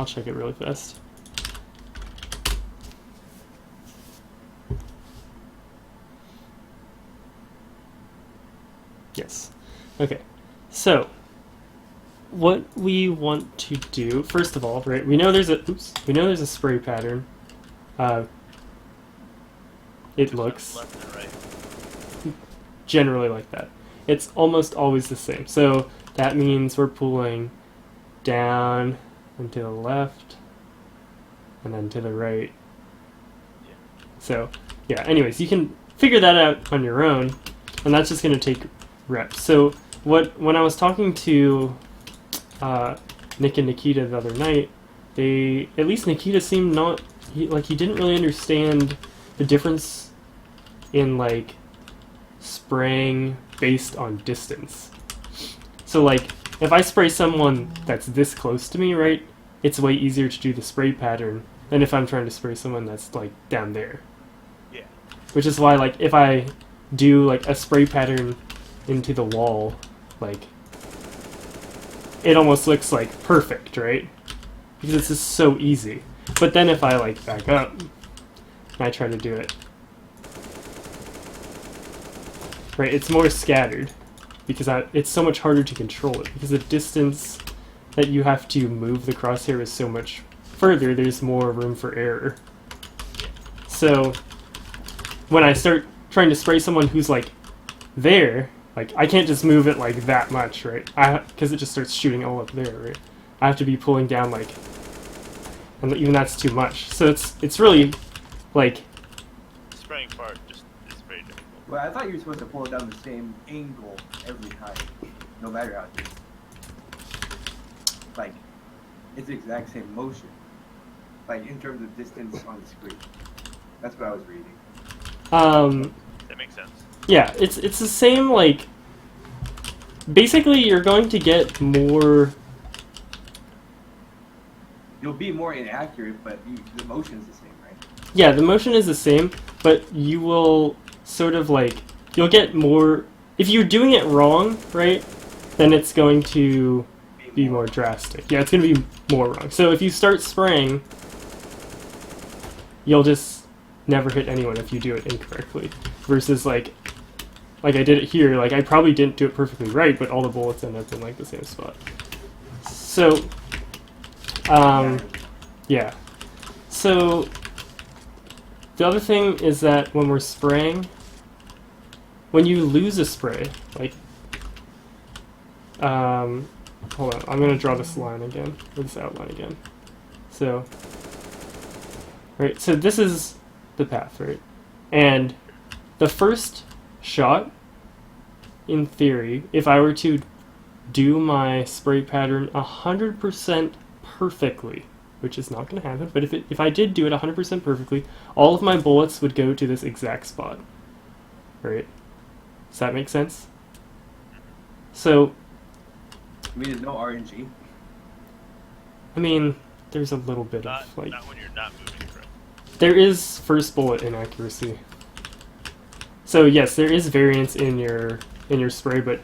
I'll check it really fast. Yes. Okay. So, what we want to do, first of all, right? We know there's a spray pattern. It looks left and right. generally like that. It's almost always the same. So that means we're pulling down and to the left, and then to the right. Yeah. So, yeah, anyways, you can figure that out on your own, and that's just going to take reps. So when I was talking to Nick and Nikita the other night, at least Nikita seemed he didn't really understand the difference in, like, spraying based on distance. So, like, if I spray someone that's this close to me, right, it's way easier to do the spray pattern than if I'm trying to spray someone that's, like, down there. Yeah. Which is why, like, if I do, like, a spray pattern into the wall, like, it almost looks, like, perfect, right? Because it's just so easy. But then if I, like, back up, and I try to do it, right, it's more scattered, because it's so much harder to control it, because the distance that you have to move the crosshair is so much further, there's more room for error. So, when I start trying to spray someone who's, like, there, like, I can't just move it, like, that much, right? Because it just starts shooting all up there, right? I have to be pulling down, like, and even that's too much. So it's really, like... The spraying part just is very difficult. Well, I thought you were supposed to pull it down the same angle every time, no matter how it is. Like, it's the exact same motion. Like, in terms of distance on the screen. That's what I was reading. That makes sense. Yeah, it's the same, like... Basically, you're going to get more... You'll be more inaccurate, but the motion's the same, right? Yeah, the motion is the same, but you will sort of, like... You'll get more... If you're doing it wrong, right, then it's going to be more drastic. Yeah, it's going to be more wrong. So if you start spraying, you'll just never hit anyone if you do it incorrectly. Versus, like I did it here, like, I probably didn't do it perfectly right, but all the bullets end up in, like, the same spot. So, yeah. So, the other thing is that when we're spraying, when you lose a spray, like, hold on, I'm going to draw this line again, or this outline again. So, right, so this is the path, right? And the first shot, in theory, if I were to do my spray pattern 100% perfectly, which is not going to happen, but if I did do it 100% perfectly, all of my bullets would go to this exact spot. Right? Does that make sense? So... I mean, there's no RNG. I mean, there's a little bit of, like... Not when you're not moving correctly. There is first bullet inaccuracy. So yes, there is variance in your spray, but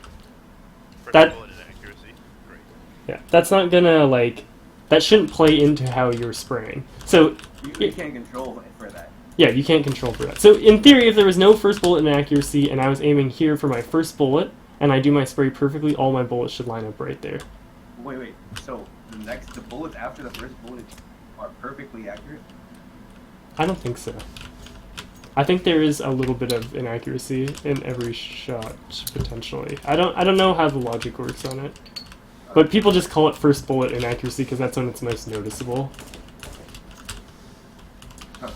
First that... bullet inaccuracy. Great. Yeah, that's not gonna, like... That shouldn't play into how you're spraying. So... You can't control it for that. Yeah, you can't control for that. So in theory, if there was no first bullet inaccuracy and I was aiming here for my first bullet, and I do my spray perfectly, all my bullets should line up right there. Wait. So the bullets after the first bullet are perfectly accurate? I don't think so. I think there is a little bit of inaccuracy in every shot, potentially. I don't know how the logic works on it. But people just call it first bullet inaccuracy because that's when it's most noticeable. Huh.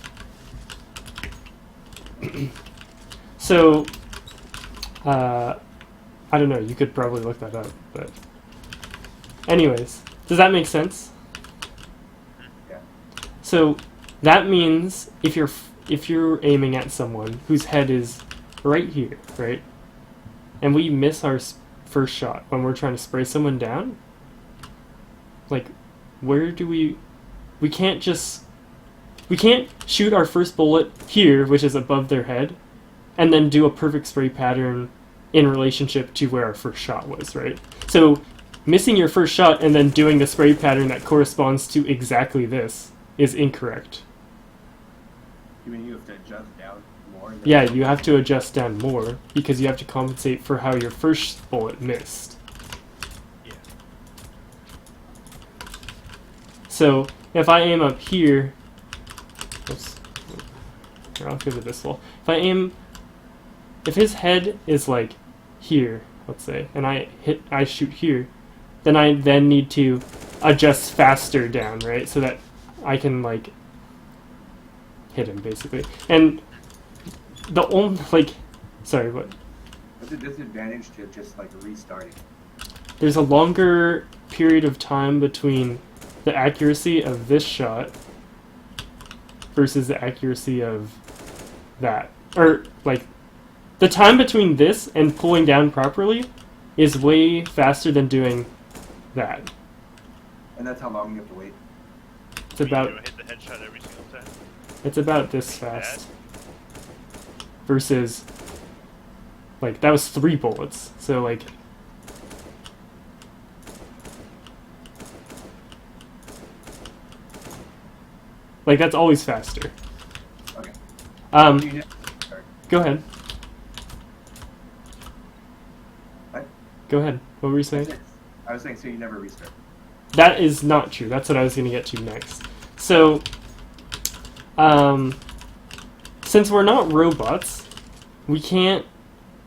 So, I don't know, you could probably look that up, but... Anyways, does that make sense? Yeah. So, that means if you're aiming at someone whose head is right here, right? And we miss our first shot when we're trying to spray someone down, like, where do we can't shoot our first bullet here, which is above their head, and then do a perfect spray pattern in relationship to where our first shot was, right? So missing your first shot and then doing the spray pattern that corresponds to exactly this is incorrect. You mean you have to adjust down more? than- Yeah, you have to adjust down more because you have to compensate for how your first bullet missed. Yeah. So if I aim up here, oops, here, I'll go to this wall. If his head is like here, let's say, and I shoot here, then I need to adjust faster down, right? So that I can like hit him basically. And the only sorry, what? What's the disadvantage to just like restarting? There's a longer period of time between the accuracy of this shot versus the accuracy of that. Or, like, the time between this and pulling down properly is way faster than doing that. And that's how long you have to wait. It's about You hit the headshot every single time. it's about this fast. Versus, like, that was 3 bullets. So, like, that's always faster. Okay. Um, You never restart. go ahead. What? Go ahead. What were you saying? I was saying, so you never restart. That is not true. That's what I was going to get to next. So, since we're not robots, we can't...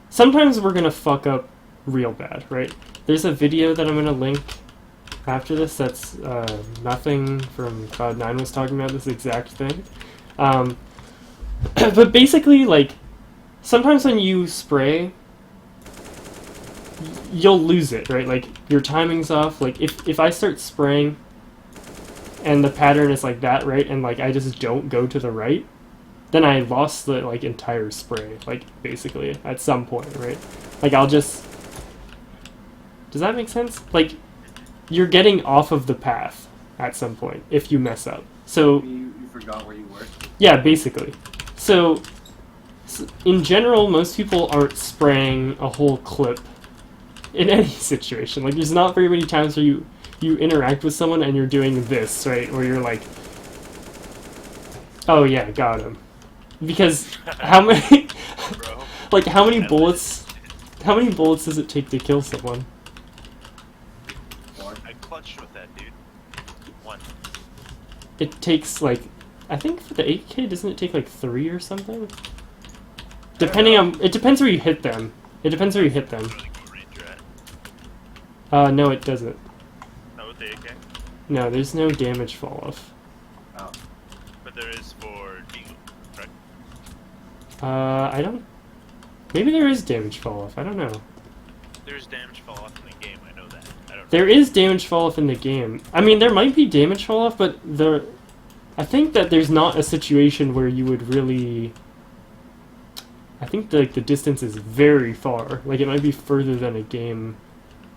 Sometimes we're going to fuck up real bad, right? There's a video that I'm going to link after this that's nothing from Cloud9 was talking about this exact thing. But basically, like, sometimes when you spray, you'll lose it, right? Like, your timing's off. Like, if I start spraying and the pattern is like that, right? And, like, I just don't go to the right, then I lost the, like, entire spray, like, basically, at some point, right? Like, I'll just... Does that make sense? Like, you're getting off of the path at some point if you mess up. So... You forgot where you were. Yeah, basically. So, in general, most people aren't spraying a whole clip in any situation. Like, there's not very many times where you interact with someone and you're doing this, right? Where you're like, oh yeah, got him. Because how many, Bro. like, how many bullets does it take to kill someone? I clutched with that, dude. 1. It takes, like, I think for the 8K, doesn't it take like 3 or something? Depending on, it depends where you hit them. It depends where you hit them. Really good range you're at. No, it doesn't. Not with the AK, No, there's no damage fall off. Oh. but there is for Deagle, right? I don't. Maybe there is damage fall off. I don't know. There's damage fall off in the game, I know that. I don't There is damage fall off in the game. I mean, there might be damage fall off, but I think that there's not a situation where you would really. I think the distance is very far. Like, it might be further than a game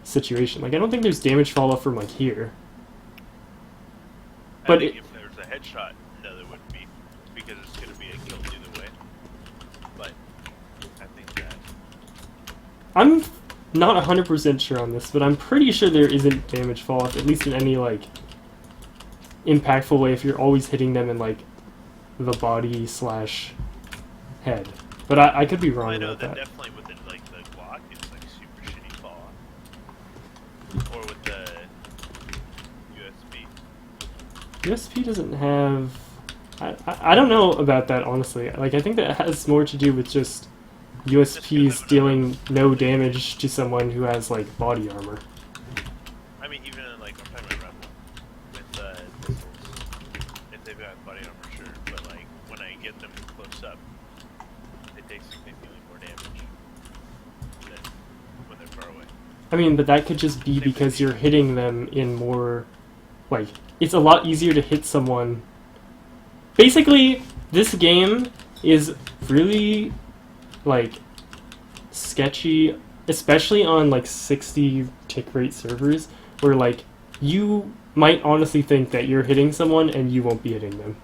situation. Like, I don't think there's damage fall off from, like, here. I But think it- if there was a headshot, no, there wouldn't be, because it's going to be a kill either way. But I think that I'm not 100% sure on this, but I'm pretty sure there isn't damage fall off, at least in any, like, impactful way if you're always hitting them in, like, the body / head. But I could be wrong I know about that that. definitely with the, like, the Glock, it's like super shitty fall off. Or with the USB. USP doesn't have... I don't know about that, honestly. Like, I think that has more to do with just USPs dealing no damage to someone who has, like, body armor. I mean, even in, like, I'm talking about Rebel, with pistols, if they've got body armor, sure, but, like, when I get them close up, it takes significantly more damage than when they're far away. I mean, but that could just be because you're hitting them in more... Like, it's a lot easier to hit someone... Basically, this game is really, like, sketchy, especially on, like, 60 tick rate servers, where, like, you might honestly think that you're hitting someone and you won't be hitting them.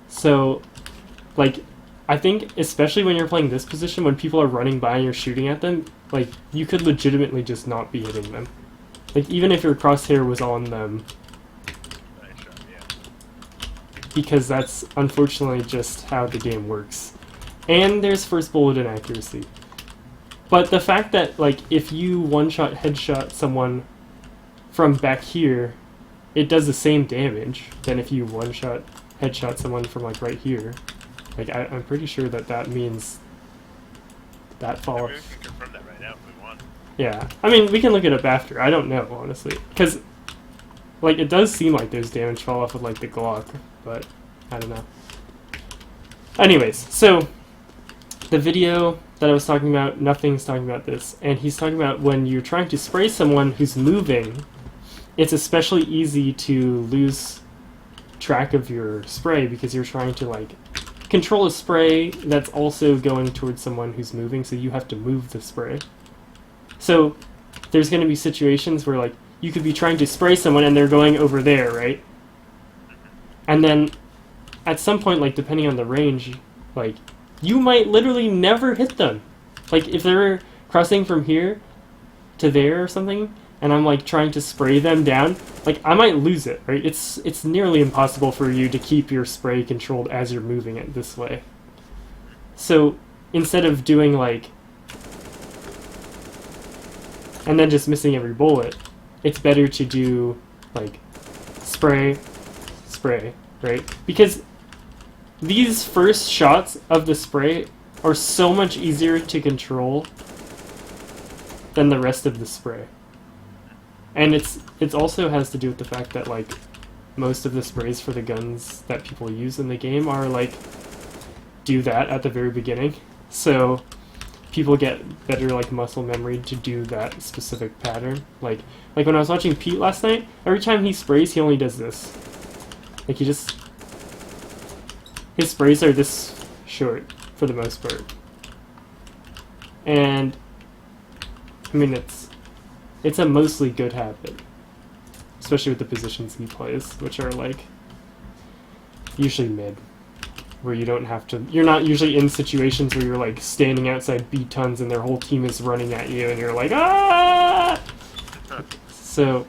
So, like, I think especially when you're playing this position, when people are running by and you're shooting at them, like you could legitimately just not be hitting them. Like even if your crosshair was on them, Nice shot, yeah. because that's unfortunately just how the game works. And there's first bullet inaccuracy. But the fact that like if you one-shot headshot someone from back here, it does the same damage than if you one-shot headshot someone from like right here. Like I'm pretty sure that that means that fall. Maybe we can confirm that right now if we want. Yeah, I mean we can look it up after. I don't know honestly, because like it does seem like there's damage fall off with like the Glock, but I don't know. Anyways, so the video that I was talking about, Nothing's talking about this, and he's talking about when you're trying to spray someone who's moving, it's especially easy to lose track of your spray because you're trying to like control a spray that's also going towards someone who's moving, so you have to move the spray. So there's going to be situations where like you could be trying to spray someone and they're going over there, right? And then at some point, like depending on the range, like you might literally never hit them. Like if they're crossing from here to there or something, and I'm like trying to spray them down, like I might lose it, right? It's nearly impossible for you to keep your spray controlled as you're moving it this way. So instead of doing like and then just missing every bullet, it's better to do like spray, spray, right? Because these first shots of the spray are so much easier to control than the rest of the spray. And it's also has to do with the fact that like most of the sprays for the guns that people use in the game are like do that at the very beginning. So people get better like muscle memory to do that specific pattern. Like when I was watching Pete last night, every time he sprays he only does this. Like he just his sprays are this short for the most part. And I mean it's a mostly good habit, especially with the positions he plays, which are like usually mid, where you don't have to. You're not usually in situations where you're like standing outside B tons and their whole team is running at you, and you're like ah. So,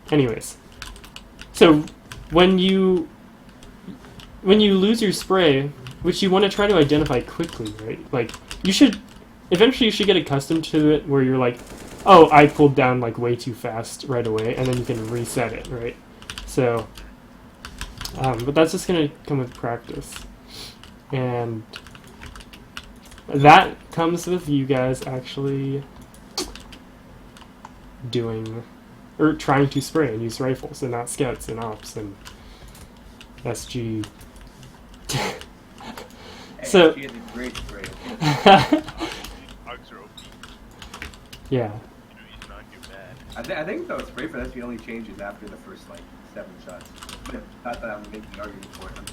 anyways, so when you lose your spray, which you want to try to identify quickly, right? Like eventually you should get accustomed to it where you're like, oh, I pulled down like way too fast right away, and then you can reset it, right? So, but that's just going to come with practice. And that comes with you guys actually doing, or trying to spray and use rifles and not scouts and ops and SG. So, She has a great spray. Hogs are OP. yeah. You know, he's not too bad. I think the spray for that only changes after the first like 7 shots. But not that I'm making an argument for it.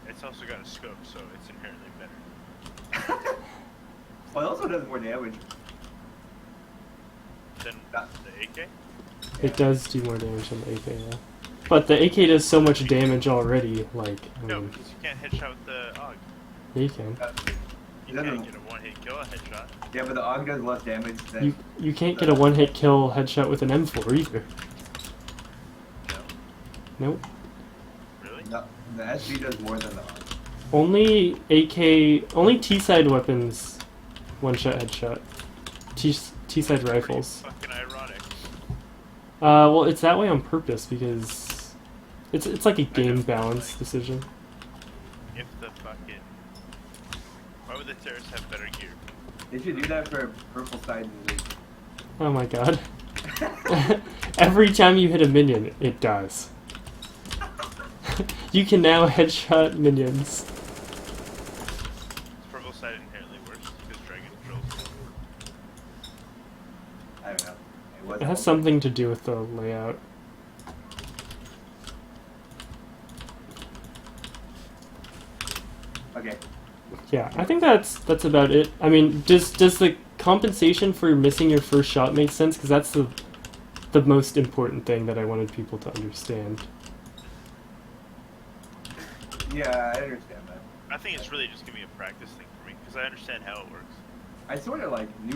It's also got a scope, so it's inherently better. Well, it also does more damage. Than the AK? It does do more damage than the AK, yeah. But the AK does so much damage already, like, I No, mean, because you can't headshot with the AUG. yeah, you can. You No, no, can't no. get a one-hit kill a headshot. Yeah, but the AUG does less damage than. You can't get a one-hit kill headshot with an M4 either. No. Nope. Really? No, the SG does more than the AUG. Only T-side weapons one-shot headshot. T-side rifles. Fucking ironic. Well, it's that way on purpose because it's like a game balance decision. If the fucking... Why would the terrorists have better gear? They should do that for purple side in the league. Oh my god. Every time you hit a minion, it dies. You can now headshot minions. Is purple side inherently worse? Because Dragon drills. I don't know. It has something to do with the layout. Okay. Yeah, I think that's about it. I mean, does the compensation for missing your first shot make sense? Because that's the most important thing that I wanted people to understand. Yeah, I understand that. I think it's really just gonna be a practice thing for me because I understand how it works. I sort of like knew